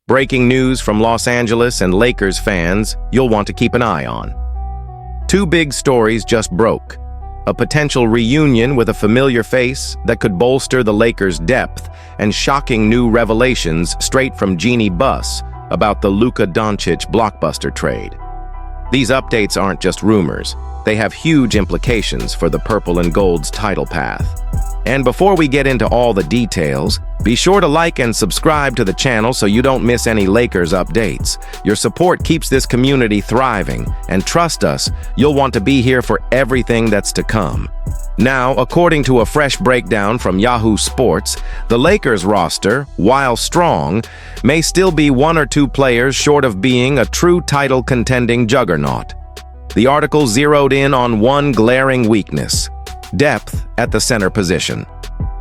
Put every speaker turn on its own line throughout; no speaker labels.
Breaking news from Los Angeles and Lakers fans you'll want to keep an eye on. Two big stories just broke. A potential reunion with a familiar face that could bolster the Lakers' depth, and shocking new revelations straight from Jeannie Buss about the Luka Doncic blockbuster trade. These updates aren't just rumors. They have huge implications for the Purple and Gold's title path. And before we get into all the details, be sure to like and subscribe to the channel so you don't miss any Lakers updates. Your support keeps this community thriving, and trust us, you'll want to be here for everything that's to come. Now, according to a fresh breakdown from Yahoo Sports, the Lakers roster, while strong, may still be one or two players short of being a true title-contending juggernaut. The article zeroed in on one glaring weakness: depth at the center position.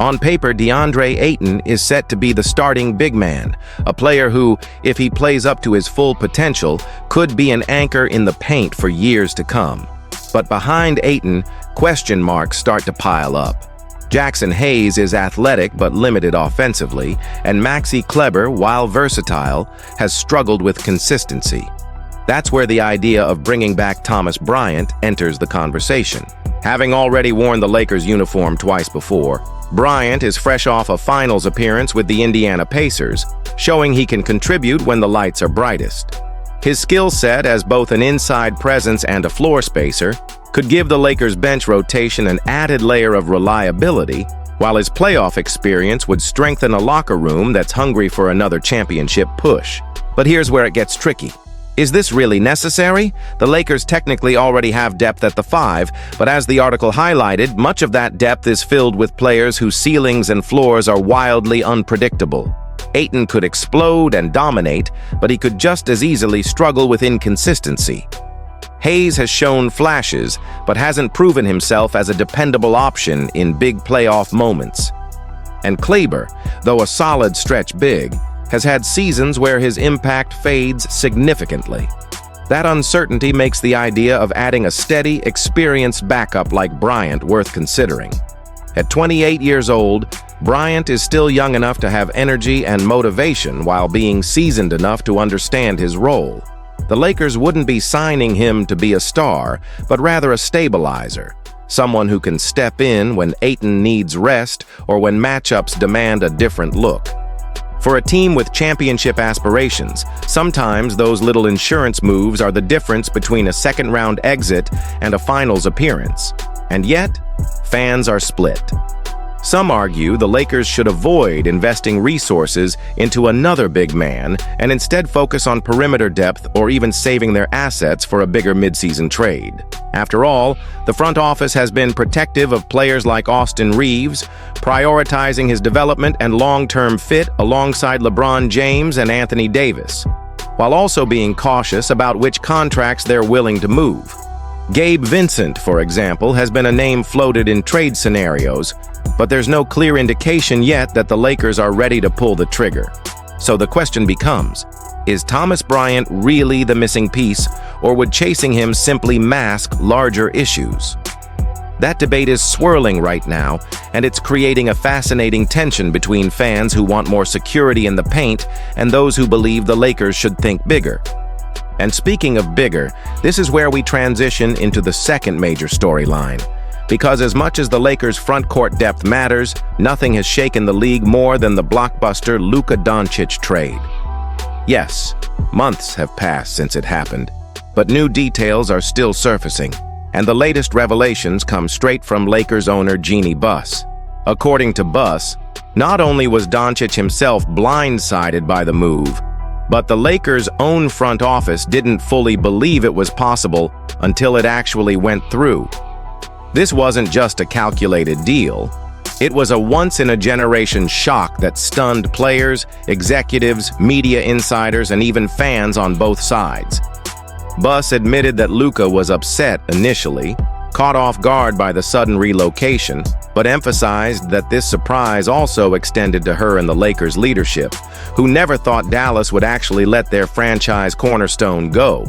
On paper, DeAndre Ayton is set to be the starting big man, a player who, if he plays up to his full potential, could be an anchor in the paint for years to come. But behind Ayton, question marks start to pile up. Jackson Hayes is athletic but limited offensively, and Maxi Kleber, while versatile, has struggled with consistency. That's where the idea of bringing back Thomas Bryant enters the conversation. Having already worn the Lakers uniform twice before, Bryant is fresh off a finals appearance with the Indiana Pacers, showing he can contribute when the lights are brightest. His skill set as both an inside presence and a floor spacer could give the Lakers' bench rotation an added layer of reliability, while his playoff experience would strengthen a locker room that's hungry for another championship push. But here's where it gets tricky. Is this really necessary? The Lakers technically already have depth at the 5, but as the article highlighted, much of that depth is filled with players whose ceilings and floors are wildly unpredictable. Ayton could explode and dominate, but he could just as easily struggle with inconsistency. Hayes has shown flashes, but hasn't proven himself as a dependable option in big playoff moments. And Kleber, though a solid stretch big, has had seasons where his impact fades significantly. That uncertainty makes the idea of adding a steady, experienced backup like Bryant worth considering. At 28 years old, Bryant is still young enough to have energy and motivation while being seasoned enough to understand his role. The Lakers wouldn't be signing him to be a star, but rather a stabilizer, someone who can step in when Ayton needs rest or when matchups demand a different look. For a team with championship aspirations, sometimes those little insurance moves are the difference between a second-round exit and a finals appearance. And yet, fans are split. Some argue the Lakers should avoid investing resources into another big man and instead focus on perimeter depth or even saving their assets for a bigger midseason trade. After all, the front office has been protective of players like Austin Reeves, prioritizing his development and long-term fit alongside LeBron James and Anthony Davis, while also being cautious about which contracts they're willing to move. Gabe Vincent, for example, has been a name floated in trade scenarios, but there's no clear indication yet that the Lakers are ready to pull the trigger. So the question becomes, is Thomas Bryant really the missing piece, or would chasing him simply mask larger issues? That debate is swirling right now, and it's creating a fascinating tension between fans who want more security in the paint and those who believe the Lakers should think bigger. And speaking of bigger, this is where we transition into the second major storyline. Because as much as the Lakers' front court depth matters, nothing has shaken the league more than the blockbuster Luka Doncic trade. Yes, months have passed since it happened, but new details are still surfacing, and the latest revelations come straight from Lakers owner Jeannie Buss. According to Buss, not only was Doncic himself blindsided by the move, but the Lakers' own front office didn't fully believe it was possible until it actually went through. This wasn't just a calculated deal. It was a once-in-a-generation shock that stunned players, executives, media insiders, and even fans on both sides. Buss admitted that Luka was upset initially, caught off guard by the sudden relocation, but emphasized that this surprise also extended to her and the Lakers' leadership, who never thought Dallas would actually let their franchise cornerstone go.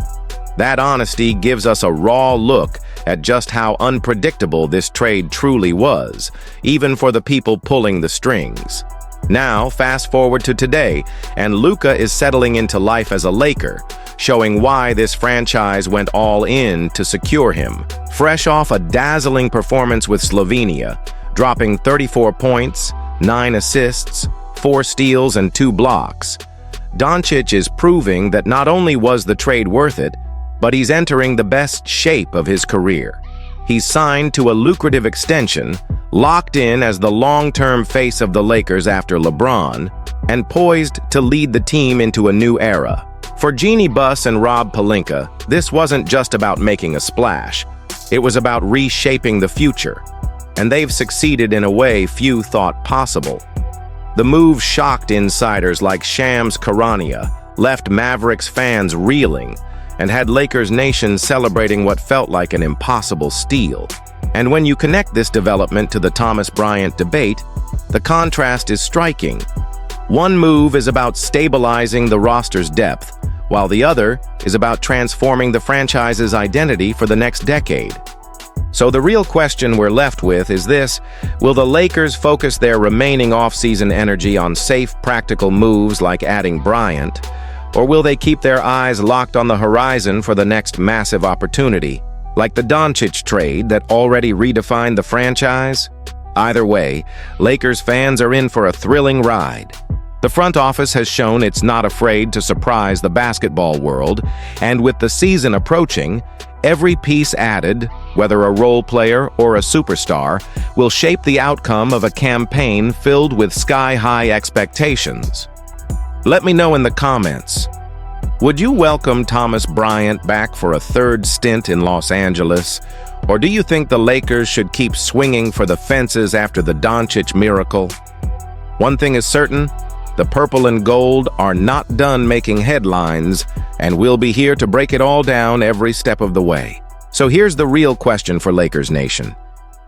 That honesty gives us a raw look at just how unpredictable this trade truly was, even for the people pulling the strings. Now, fast forward to today, and Luka is settling into life as a Laker, showing why this franchise went all in to secure him. Fresh off a dazzling performance with Slovenia, dropping 34 points, 9 assists, 4 steals, and 2 blocks, Doncic is proving that not only was the trade worth it, but he's entering the best shape of his career. He's signed to a lucrative extension, locked in as the long-term face of the Lakers after LeBron, and poised to lead the team into a new era. For Jeannie Buss and Rob Pelinka, this wasn't just about making a splash. It was about reshaping the future, and they've succeeded in a way few thought possible. The move shocked insiders like Shams Charania, left Mavericks fans reeling, and had Lakers Nation celebrating what felt like an impossible steal. And when you connect this development to the Thomas Bryant debate, the contrast is striking. One move is about stabilizing the roster's depth, while the other is about transforming the franchise's identity for the next decade. So the real question we're left with is this: will the Lakers focus their remaining offseason energy on safe, practical moves like adding Bryant, or will they keep their eyes locked on the horizon for the next massive opportunity, like the Doncic trade that already redefined the franchise? Either way, Lakers fans are in for a thrilling ride. The front office has shown it's not afraid to surprise the basketball world, and with the season approaching, every piece added, whether a role player or a superstar, will shape the outcome of a campaign filled with sky-high expectations. Let me know in the comments. Would you welcome Thomas Bryant back for a third stint in Los Angeles? Or do you think the Lakers should keep swinging for the fences after the Doncic miracle? One thing is certain: the purple and gold are not done making headlines, and we'll be here to break it all down every step of the way. So here's the real question for Lakers Nation.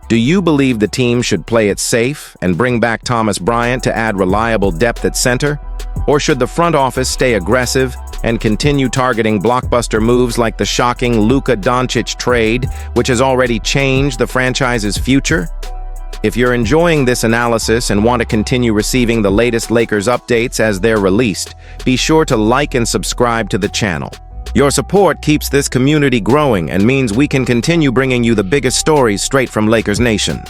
Do you believe the team should play it safe and bring back Thomas Bryant to add reliable depth at center? Or should the front office stay aggressive and continue targeting blockbuster moves like the shocking Luka Doncic trade, which has already changed the franchise's future? If you're enjoying this analysis and want to continue receiving the latest Lakers updates as they're released, be sure to like and subscribe to the channel. Your support keeps this community growing and means we can continue bringing you the biggest stories straight from Lakers Nation.